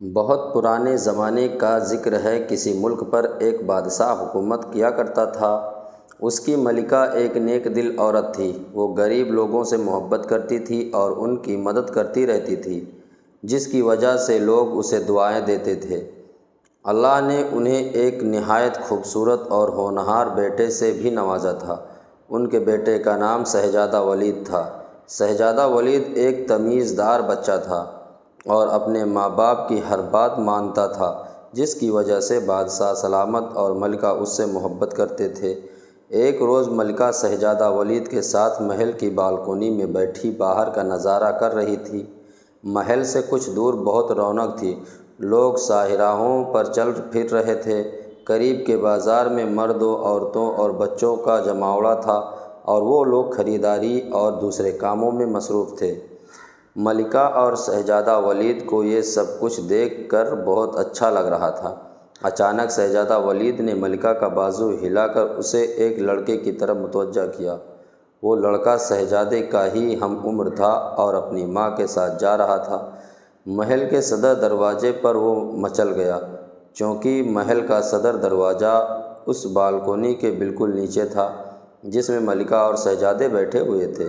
بہت پرانے زمانے کا ذکر ہے۔ کسی ملک پر ایک بادشاہ حکومت کیا کرتا تھا۔ اس کی ملکہ ایک نیک دل عورت تھی۔ وہ غریب لوگوں سے محبت کرتی تھی اور ان کی مدد کرتی رہتی تھی، جس کی وجہ سے لوگ اسے دعائیں دیتے تھے۔ اللہ نے انہیں ایک نہایت خوبصورت اور ہونہار بیٹے سے بھی نوازا تھا۔ ان کے بیٹے کا نام شہزادہ ولید تھا۔ شہزادہ ولید ایک تمیز دار بچہ تھا اور اپنے ماں باپ کی ہر بات مانتا تھا، جس کی وجہ سے بادشاہ سلامت اور ملکہ اس سے محبت کرتے تھے۔ ایک روز ملکہ شہزادہ ولید کے ساتھ محل کی بالکونی میں بیٹھی باہر کا نظارہ کر رہی تھی۔ محل سے کچھ دور بہت رونق تھی۔ لوگ شاہراہوں پر چل پھر رہے تھے۔ قریب کے بازار میں مردوں، عورتوں اور بچوں کا جماوڑا تھا اور وہ لوگ خریداری اور دوسرے کاموں میں مصروف تھے۔ ملکہ اور شہزادہ ولید کو یہ سب کچھ دیکھ کر بہت اچھا لگ رہا تھا۔ اچانک شہزادہ ولید نے ملکہ کا بازو ہلا کر اسے ایک لڑکے کی طرف متوجہ کیا۔ وہ لڑکا شہزادے کا ہی ہم عمر تھا اور اپنی ماں کے ساتھ جا رہا تھا۔ محل کے صدر دروازے پر وہ مچل گیا، چونکہ محل کا صدر دروازہ اس بالکونی کے بالکل نیچے تھا جس میں ملکہ اور شہزادے بیٹھے ہوئے تھے،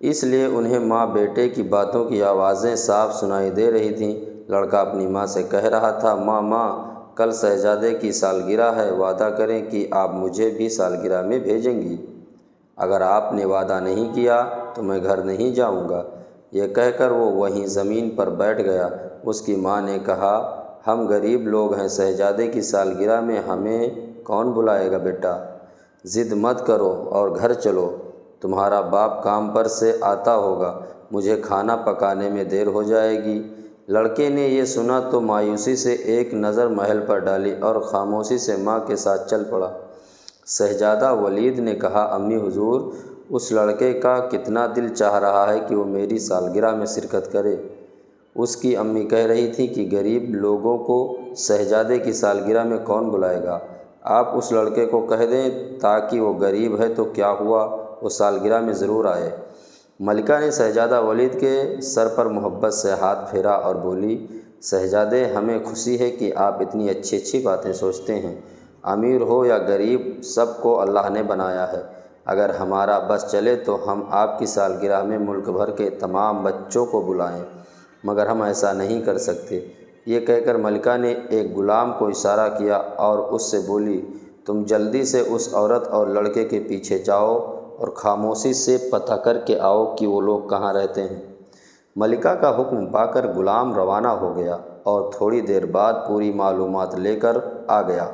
اس لیے انہیں ماں بیٹے کی باتوں کی آوازیں صاف سنائی دے رہی تھیں۔ لڑکا اپنی ماں سے کہہ رہا تھا، ماں، کل شہزادے کی سالگرہ ہے، وعدہ کریں کہ آپ مجھے بھی سالگرہ میں بھیجیں گی۔ اگر آپ نے وعدہ نہیں کیا تو میں گھر نہیں جاؤں گا۔ یہ کہہ کر وہ وہیں زمین پر بیٹھ گیا۔ اس کی ماں نے کہا، ہم غریب لوگ ہیں، شہزادے کی سالگرہ میں ہمیں کون بلائے گا بیٹا؟ ضد مت کرو اور گھر چلو، تمہارا باپ کام پر سے آتا ہوگا، مجھے کھانا پکانے میں دیر ہو جائے گی۔ لڑکے نے یہ سنا تو مایوسی سے ایک نظر محل پر ڈالی اور خاموشی سے ماں کے ساتھ چل پڑا۔ شہزادہ ولید نے کہا، امی حضور، اس لڑکے کا کتنا دل چاہ رہا ہے کہ وہ میری سالگرہ میں شرکت کرے۔ اس کی امی کہہ رہی تھی کہ غریب لوگوں کو شہزادے کی سالگرہ میں کون بلائے گا؟ آپ اس لڑکے کو کہہ دیں تاکہ وہ غریب ہے تو کیا ہوا، وہ سالگرہ میں ضرور آئے۔ ملکہ نے شہزادہ ولید کے سر پر محبت سے ہاتھ پھیرا اور بولی، شہزادے، ہمیں خوشی ہے کہ آپ اتنی اچھی باتیں سوچتے ہیں۔ امیر ہو یا غریب، سب کو اللہ نے بنایا ہے۔ اگر ہمارا بس چلے تو ہم آپ کی سالگرہ میں ملک بھر کے تمام بچوں کو بلائیں، مگر ہم ایسا نہیں کر سکتے۔ یہ کہہ کر ملکہ نے ایک غلام کو اشارہ کیا اور اس سے بولی، تم جلدی سے اس عورت اور لڑکے کے پیچھے جاؤ اور خاموشی سے پتہ کر کے آؤ کہ وہ لوگ کہاں رہتے ہیں۔ ملکہ کا حکم پا کر غلام روانہ ہو گیا اور تھوڑی دیر بعد پوری معلومات لے کر آ گیا۔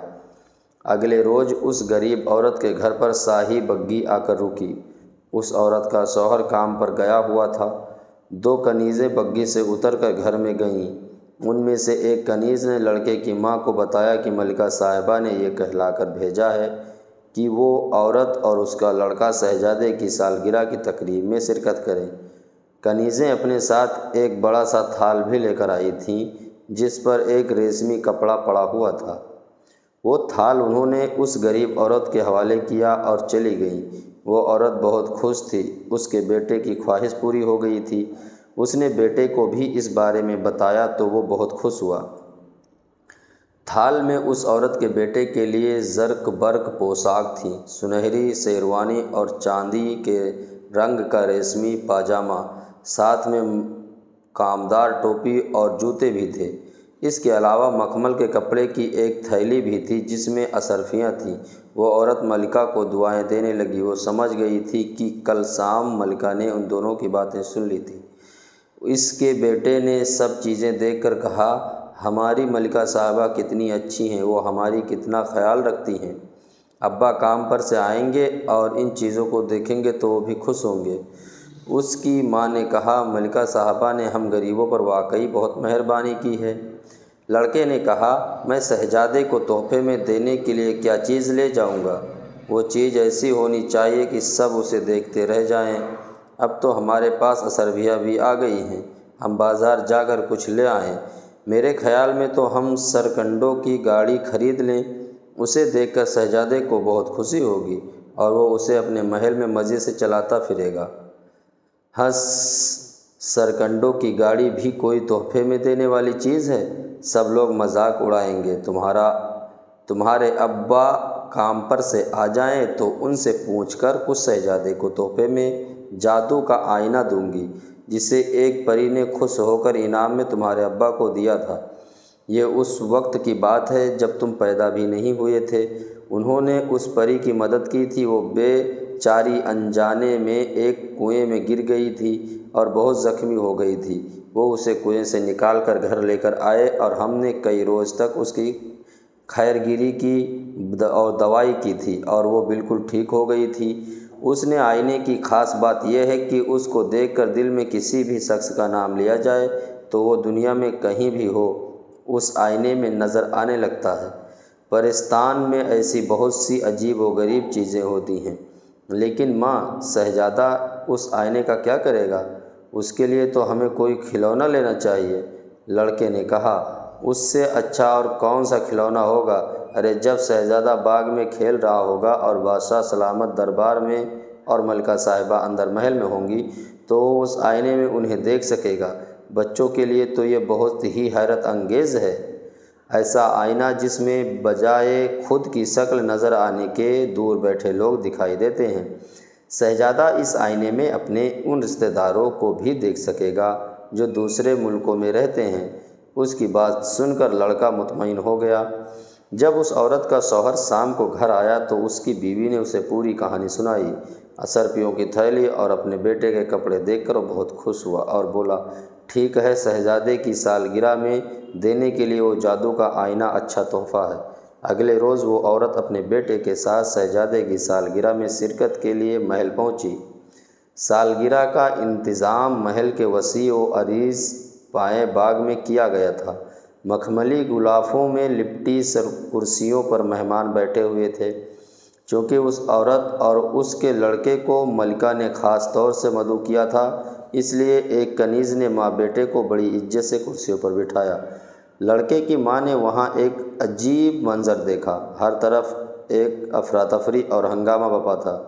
اگلے روز اس غریب عورت کے گھر پر شاہی بگھی آ کر رکی۔ اس عورت کا شوہر کام پر گیا ہوا تھا۔ دو کنیزیں بگھی سے اتر کر گھر میں گئیں۔ ان میں سے ایک کنیز نے لڑکے کی ماں کو بتایا کہ ملکہ صاحبہ نے یہ کہلا کر بھیجا ہے کہ وہ عورت اور اس کا لڑکا شہزادے کی سالگرہ کی تقریب میں شرکت کریں۔ کنیزیں اپنے ساتھ ایک بڑا سا تھال بھی لے کر آئی تھیں جس پر ایک ریشمی کپڑا پڑا ہوا تھا۔ وہ تھال انہوں نے اس غریب عورت کے حوالے کیا اور چلی گئیں۔ وہ عورت بہت خوش تھی، اس کے بیٹے کی خواہش پوری ہو گئی تھی۔ اس نے بیٹے کو بھی اس بارے میں بتایا تو وہ بہت خوش ہوا۔ تھال میں اس عورت کے بیٹے کے لیے زرق برق پوشاک تھی، سنہری شیروانی اور چاندی کے رنگ کا ریشمی پاجامہ، ساتھ میں کامدار ٹوپی اور جوتے بھی تھے۔ اس کے علاوہ مخمل کے کپڑے کی ایک تھیلی بھی تھی جس میں اشرفیاں تھیں۔ وہ عورت ملکہ کو دعائیں دینے لگی۔ وہ سمجھ گئی تھی کہ کل شام ملکہ نے ان دونوں کی باتیں سن لی تھیں۔ اس کے بیٹے نے سب چیزیں دیکھ کر کہا، ہماری ملکہ صاحبہ کتنی اچھی ہیں، وہ ہماری کتنا خیال رکھتی ہیں۔ ابا کام پر سے آئیں گے اور ان چیزوں کو دیکھیں گے تو وہ بھی خوش ہوں گے۔ اس کی ماں نے کہا، ملکہ صاحبہ نے ہم غریبوں پر واقعی بہت مہربانی کی ہے۔ لڑکے نے کہا، میں شہزادے کو تحفے میں دینے کے لیے کیا چیز لے جاؤں گا؟ وہ چیز ایسی ہونی چاہیے کہ سب اسے دیکھتے رہ جائیں۔ اب تو ہمارے پاس اشرفیاں بھی آ گئی ہیں، ہم بازار جا کر کچھ لے آئیں۔ میرے خیال میں تو ہم سرکنڈوں کی گاڑی خرید لیں، اسے دیکھ کر شہزادے کو بہت خوشی ہوگی اور وہ اسے اپنے محل میں مزے سے چلاتا پھرے گا۔ ہنس، سرکنڈوں کی گاڑی بھی کوئی تحفے میں دینے والی چیز ہے؟ سب لوگ مذاق اڑائیں گے۔ تمہارے ابا کام پر سے آ جائیں تو ان سے پوچھ کر کچھ شہزادے کو تحفے میں جادو کا آئینہ دوں گی، جسے ایک پری نے خوش ہو کر انعام میں تمہارے ابا کو دیا تھا۔ یہ اس وقت کی بات ہے جب تم پیدا بھی نہیں ہوئے تھے۔ انہوں نے اس پری کی مدد کی تھی، وہ بے چاری انجانے میں ایک کنویں میں گر گئی تھی اور بہت زخمی ہو گئی تھی۔ وہ اسے کنویں سے نکال کر گھر لے کر آئے اور ہم نے کئی روز تک اس کی خیرگیری کی اور دوائی کی تھی اور وہ بالکل ٹھیک ہو گئی تھی۔ اس نے آئینے کی خاص بات یہ ہے کہ اس کو دیکھ کر دل میں کسی بھی شخص کا نام لیا جائے تو وہ دنیا میں کہیں بھی ہو اس آئینے میں نظر آنے لگتا ہے۔ پرستان میں ایسی بہت سی عجیب و غریب چیزیں ہوتی ہیں، لیکن ماں، شہزادہ اس آئینے کا کیا کرے گا؟ اس کے لیے تو ہمیں کوئی کھلونا لینا چاہیے۔ لڑکے نے کہا، اس سے اچھا اور کون سا کھلونا ہوگا؟ ارے جب شہزادہ باغ میں کھیل رہا ہوگا اور بادشاہ سلامت دربار میں اور ملکہ صاحبہ اندر محل میں ہوں گی تو وہ اس آئینے میں انہیں دیکھ سکے گا۔ بچوں کے لیے تو یہ بہت ہی حیرت انگیز ہے، ایسا آئینہ جس میں بجائے خود کی شکل نظر آنے کے دور بیٹھے لوگ دکھائی دیتے ہیں۔ شہزادہ اس آئینے میں اپنے ان رشتہ داروں کو بھی دیکھ سکے گا جو دوسرے ملکوں میں رہتے ہیں۔ اس کی بات سن کر لڑکا مطمئن ہو گیا۔ جب اس عورت کا شوہر شام کو گھر آیا تو اس کی بیوی نے اسے پوری کہانی سنائی۔ 10 روپیوں کی تھیلی اور اپنے بیٹے کے کپڑے دیکھ کر وہ بہت خوش ہوا اور بولا، ٹھیک ہے، شہزادے کی سالگرہ میں دینے کے لیے وہ جادو کا آئینہ اچھا تحفہ ہے۔ اگلے روز وہ عورت اپنے بیٹے کے ساتھ شہزادے کی سالگرہ میں شرکت کے لیے محل پہنچی۔ سالگرہ کا انتظام محل کے وسیع و عریض پائیں باغ میں کیا گیا تھا۔ مخملی غلافوں میں لپٹی کرسیوں پر مہمان بیٹھے ہوئے تھے۔ چونکہ اس عورت اور اس کے لڑکے کو ملکہ نے خاص طور سے مدعو کیا تھا، اس لیے ایک کنیز نے ماں بیٹے کو بڑی عزت سے کرسیوں پر بٹھایا۔ لڑکے کی ماں نے وہاں ایک عجیب منظر دیکھا۔ ہر طرف ایک افراتفری اور ہنگامہ بپا تھا۔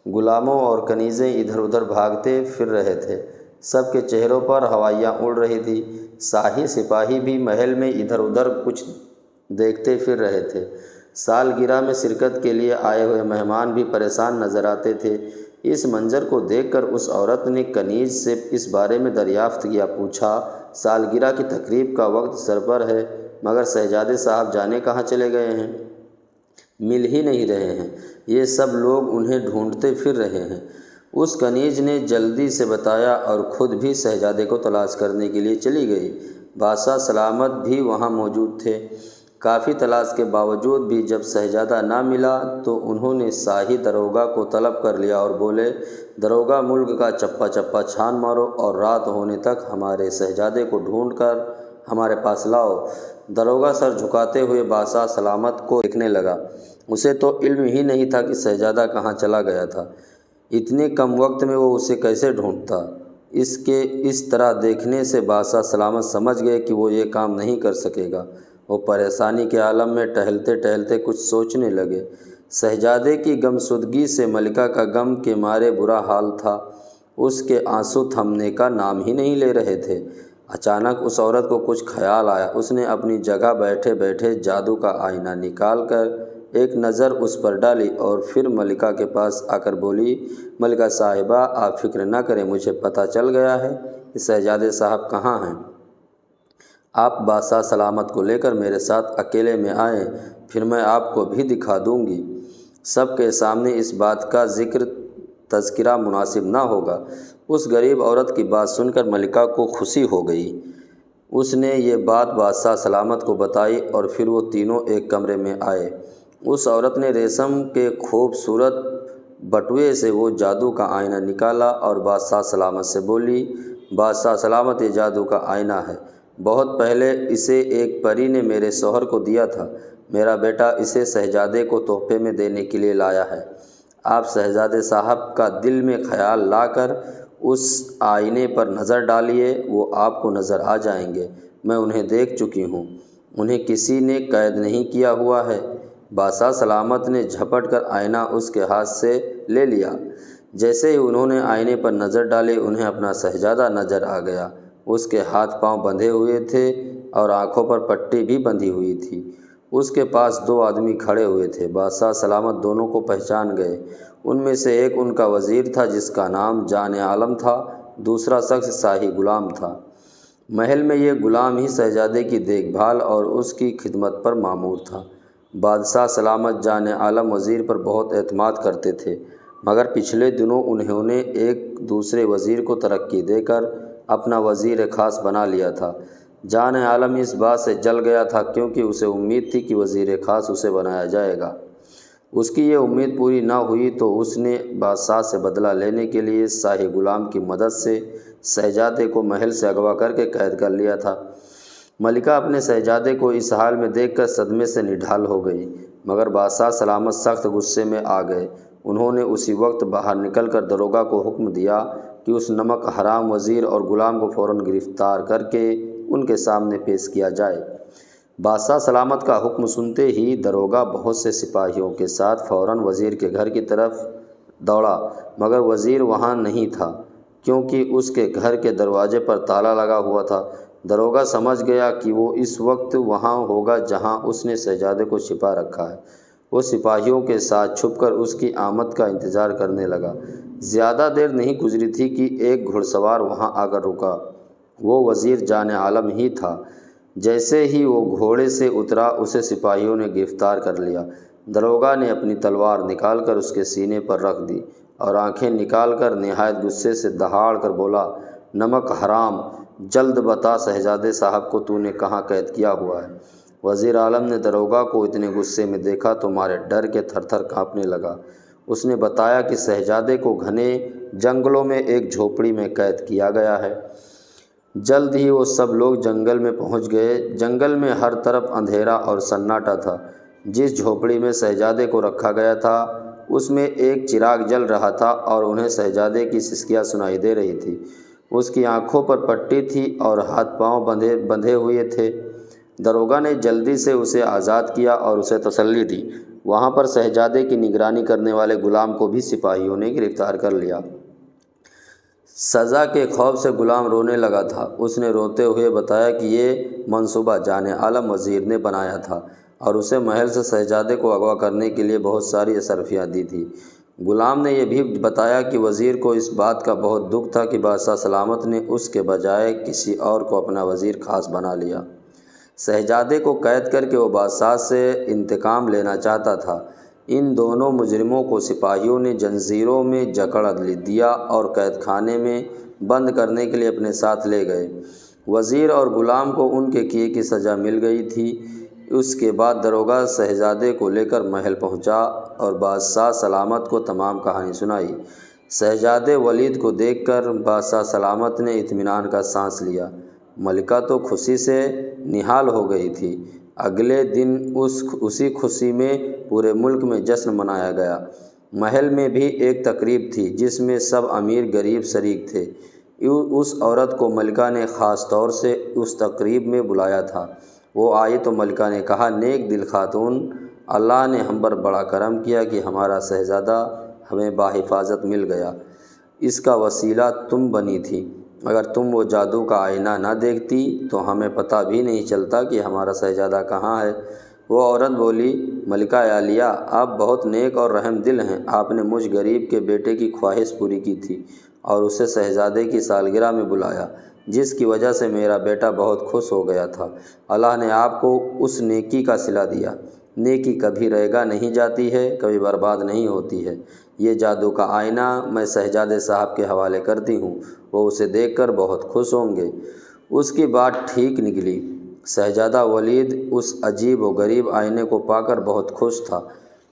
غلاموں اور کنیزیں ادھر ادھر بھاگتے پھر رہے تھے، سب کے چہروں پر ہوائیاں اڑ رہی تھیں۔ شاہی سپاہی بھی محل میں ادھر ادھر کچھ دیکھتے پھر رہے تھے۔ سالگرہ میں شرکت کے لیے آئے ہوئے مہمان بھی پریشان نظر آتے تھے۔ اس منظر کو دیکھ کر اس عورت نے کنیز سے اس بارے میں دریافت کیا۔ پوچھا، سالگرہ کی تقریب کا وقت سر پر ہے، مگر شہزادے صاحب جانے کہاں چلے گئے ہیں؟ مل ہی نہیں رہے ہیں، یہ سب لوگ انہیں ڈھونڈتے پھر رہے ہیں۔ اس کنیز نے جلدی سے بتایا اور خود بھی شہزادے کو تلاش کرنے کے لیے چلی گئی۔ بادشاہ سلامت بھی وہاں موجود تھے۔ کافی تلاش کے باوجود بھی جب شہزادہ نہ ملا تو انہوں نے شاہی داروغہ کو طلب کر لیا اور بولے، داروغہ ملک کا چپا چپا چھان مارو اور رات ہونے تک ہمارے شہزادے کو ڈھونڈ کر ہمارے پاس لاؤ۔ داروغہ سر جھکاتے ہوئے بادشاہ سلامت کو دیکھنے لگا۔ اسے تو علم ہی نہیں تھا کہ شہزادہ کہاں چلا گیا تھا۔ اتنے کم وقت میں وہ اسے کیسے ڈھونڈتا؟ اس طرح دیکھنے سے بادشاہ سلامت سمجھ گئے کہ وہ یہ کام نہیں کر سکے گا۔ وہ پریشانی کے عالم میں ٹہلتے ٹہلتے کچھ سوچنے لگے۔ شہزادے کی گمشدگی سے ملکہ کا غم کے مارے برا حال تھا۔ اس کے آنسو تھمنے کا نام ہی نہیں لے رہے تھے۔ اچانک اس عورت کو کچھ خیال آیا۔ اس نے اپنی جگہ بیٹھے بیٹھے جادو کا آئینہ نکال کر ایک نظر اس پر ڈالی اور پھر ملکہ کے پاس آ کر بولی، ملکہ صاحبہ، آپ فکر نہ کریں، مجھے پتہ چل گیا ہے کہ شہزادے صاحب کہاں ہیں۔ آپ بادشاہ سلامت کو لے کر میرے ساتھ اکیلے میں آئیں، پھر میں آپ کو بھی دکھا دوں گی۔ سب کے سامنے اس بات کا تذکرہ مناسب نہ ہوگا۔ اس غریب عورت کی بات سن کر ملکہ کو خوشی ہو گئی۔ اس نے یہ بات بادشاہ سلامت کو بتائی اور پھر وہ تینوں ایک کمرے میں آئے۔ اس عورت نے ریشم کے خوبصورت بٹوے سے وہ جادو کا آئینہ نکالا اور بادشاہ سلامت سے بولی، بادشاہ سلامت، یہ جادو کا آئینہ ہے۔ بہت پہلے اسے ایک پری نے میرے شوہر کو دیا تھا۔ میرا بیٹا اسے شہزادے کو تحفے میں دینے کے لیے لایا ہے۔ آپ شہزادے صاحب کا دل میں خیال لا کر اس آئینے پر نظر ڈالیے، وہ آپ کو نظر آ جائیں گے۔ میں انہیں دیکھ چکی ہوں، انہیں کسی نے قید نہیں کیا ہوا ہے۔ بادشاہ سلامت نے جھپٹ کر آئینہ اس کے ہاتھ سے لے لیا۔ جیسے ہی انہوں نے آئینے پر نظر ڈالی، انہیں اپنا شہزادہ نظر آ گیا۔ اس کے ہاتھ پاؤں بندھے ہوئے تھے اور آنکھوں پر پٹی بھی بندھی ہوئی تھی۔ اس کے پاس 2 آدمی کھڑے ہوئے تھے۔ بادشاہ سلامت دونوں کو پہچان گئے۔ ان میں سے ایک ان کا وزیر تھا جس کا نام جان عالم تھا، دوسرا شخص شاہی غلام تھا۔ محل میں یہ غلام ہی شہزادے کی دیکھ بھال اور اس کی خدمت پر مامور تھا۔ بادشاہ سلامت جان عالم وزیر پر بہت اعتماد کرتے تھے، مگر پچھلے دنوں انہوں نے ایک دوسرے وزیر کو ترقی دے کر اپنا وزیر خاص بنا لیا تھا۔ جان عالم اس بات سے جل گیا تھا کیونکہ اسے امید تھی کہ وزیر خاص اسے بنایا جائے گا۔ اس کی یہ امید پوری نہ ہوئی تو اس نے بادشاہ سے بدلہ لینے کے لیے شاہی غلام کی مدد سے شہزادے کو محل سے اغوا کر کے قید کر لیا تھا۔ ملکہ اپنے شہزادے کو اس حال میں دیکھ کر صدمے سے نڈھال ہو گئی، مگر بادشاہ سلامت سخت غصے میں آ گئے۔ انہوں نے اسی وقت باہر نکل کر داروغہ کو حکم دیا کہ اس نمک حرام وزیر اور غلام کو فوراً گرفتار کر کے ان کے سامنے پیش کیا جائے۔ بادشاہ سلامت کا حکم سنتے ہی داروغہ بہت سے سپاہیوں کے ساتھ فوراً وزیر کے گھر کی طرف دوڑا، مگر وزیر وہاں نہیں تھا کیونکہ اس کے گھر کے دروازے پر تالا لگا ہوا تھا۔ داروغہ سمجھ گیا کہ وہ اس وقت وہاں ہوگا جہاں اس نے شہزادے کو چھپا رکھا ہے۔ وہ سپاہیوں کے ساتھ چھپ کر اس کی آمد کا انتظار کرنے لگا۔ زیادہ دیر نہیں گزری تھی کہ ایک گھڑ سوار وہاں آ کر رکا۔ وہ وزیر جان عالم ہی تھا۔ جیسے ہی وہ گھوڑے سے اترا اسے سپاہیوں نے گرفتار کر لیا۔ داروغہ نے اپنی تلوار نکال کر اس کے سینے پر رکھ دی اور آنکھیں نکال کر نہایت غصے سے دہاڑ کر بولا، نمک حرام، جلد بتا شہزادے صاحب کو تو نے کہاں قید کیا ہوا ہے؟ وزیر اعظم نے داروغہ کو اتنے غصے میں دیکھا تو مارے ڈر کے تھر تھر کانپنے لگا۔ اس نے بتایا کہ شہزادے کو گھنے جنگلوں میں ایک جھوپڑی میں قید کیا گیا ہے۔ جلد ہی وہ سب لوگ جنگل میں پہنچ گئے۔ جنگل میں ہر طرف اندھیرا اور سناٹا تھا۔ جس جھوپڑی میں شہزادے کو رکھا گیا تھا اس میں ایک چراغ جل رہا تھا اور انہیں شہزادے کی سسکیاں سنائی دے رہی تھی۔ اس کی آنکھوں پر پٹی تھی اور ہاتھ پاؤں بندھے ہوئے تھے۔ داروغہ نے جلدی سے اسے آزاد کیا اور اسے تسلی دی۔ وہاں پر شہزادے کی نگرانی کرنے والے غلام کو بھی سپاہیوں نے گرفتار کر لیا۔ سزا کے خوف سے غلام رونے لگا تھا۔ اس نے روتے ہوئے بتایا کہ یہ منصوبہ جان عالم وزیر نے بنایا تھا اور اسے محل سے شہزادے کو اغوا کرنے کے لیے بہت ساری اشرفیاں دی تھی۔ غلام نے یہ بھی بتایا کہ وزیر کو اس بات کا بہت دکھ تھا کہ بادشاہ سلامت نے اس کے بجائے کسی اور کو اپنا وزیر خاص بنا لیا۔ شہزادے کو قید کر کے وہ بادشاہ سے انتقام لینا چاہتا تھا۔ ان دونوں مجرموں کو سپاہیوں نے جنزیروں میں جکڑ دیا اور قید خانے میں بند کرنے کے لیے اپنے ساتھ لے گئے۔ وزیر اور غلام کو ان کے کیے کی سزا مل گئی تھی۔ اس کے بعد داروغہ شہزادے کو لے کر محل پہنچا اور بادشاہ سلامت کو تمام کہانی سنائی۔ شہزادے ولید کو دیکھ کر بادشاہ سلامت نے اطمینان کا سانس لیا۔ ملکہ تو خوشی سے نہال ہو گئی تھی۔ اگلے دن اسی خوشی میں پورے ملک میں جشن منایا گیا۔ محل میں بھی ایک تقریب تھی جس میں سب امیر غریب شریک تھے۔ اس عورت کو ملکہ نے خاص طور سے اس تقریب میں بلایا تھا۔ وہ آئی تو ملکہ نے کہا، نیک دل خاتون، اللہ نے ہم پر بڑا کرم کیا کہ ہمارا شہزادہ ہمیں بحفاظت مل گیا۔ اس کا وسیلہ تم بنی تھی۔ اگر تم وہ جادو کا آئینہ نہ دیکھتی تو ہمیں پتہ بھی نہیں چلتا کہ ہمارا شہزادہ کہاں ہے۔ وہ عورت بولی، ملکہ عالیہ، آپ بہت نیک اور رحم دل ہیں۔ آپ نے مجھ غریب کے بیٹے کی خواہش پوری کی تھی اور اسے شہزادے کی سالگرہ میں بلایا، جس کی وجہ سے میرا بیٹا بہت خوش ہو گیا تھا۔ اللہ نے آپ کو اس نیکی کا صلہ دیا۔ نیکی کبھی ریگا نہیں جاتی ہے، کبھی برباد نہیں ہوتی ہے۔ یہ جادو کا آئینہ میں شہزادے صاحب کے حوالے کرتی ہوں، وہ اسے دیکھ کر بہت خوش ہوں گے۔ اس کی بات ٹھیک نکلی۔ شہزادہ ولید اس عجیب و غریب آئینے کو پا کر بہت خوش تھا۔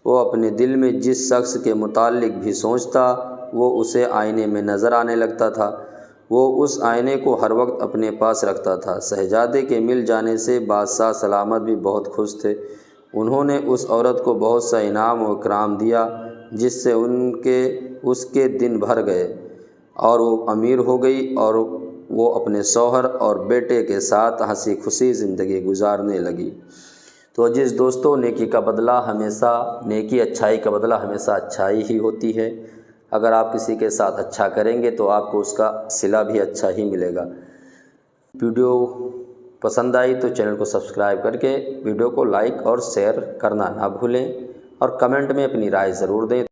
وہ اپنے دل میں جس شخص کے متعلق بھی سوچتا وہ اسے آئینے میں نظر آنے لگتا تھا۔ وہ اس آئینے کو ہر وقت اپنے پاس رکھتا تھا۔ شہزادے کے مل جانے سے بادشاہ سلامت بھی بہت خوش تھے۔ انہوں نے اس عورت کو بہت سا انعام و اکرام دیا جس سے اس کے دن بھر گئے اور وہ امیر ہو گئی اور وہ اپنے شوہر اور بیٹے کے ساتھ ہنسی خوشی زندگی گزارنے لگی۔ تو جس دوستوں، نیکی اچھائی کا بدلہ ہمیشہ اچھائی ہی ہوتی ہے۔ اگر آپ کسی کے ساتھ اچھا کریں گے تو آپ کو اس کا صلہ بھی اچھا ہی ملے گا۔ ویڈیو پسند آئی تو چینل کو سبسکرائب کر کے ویڈیو کو لائک اور شیئر کرنا نہ بھولیں، اور کمنٹ میں اپنی رائے ضرور دیں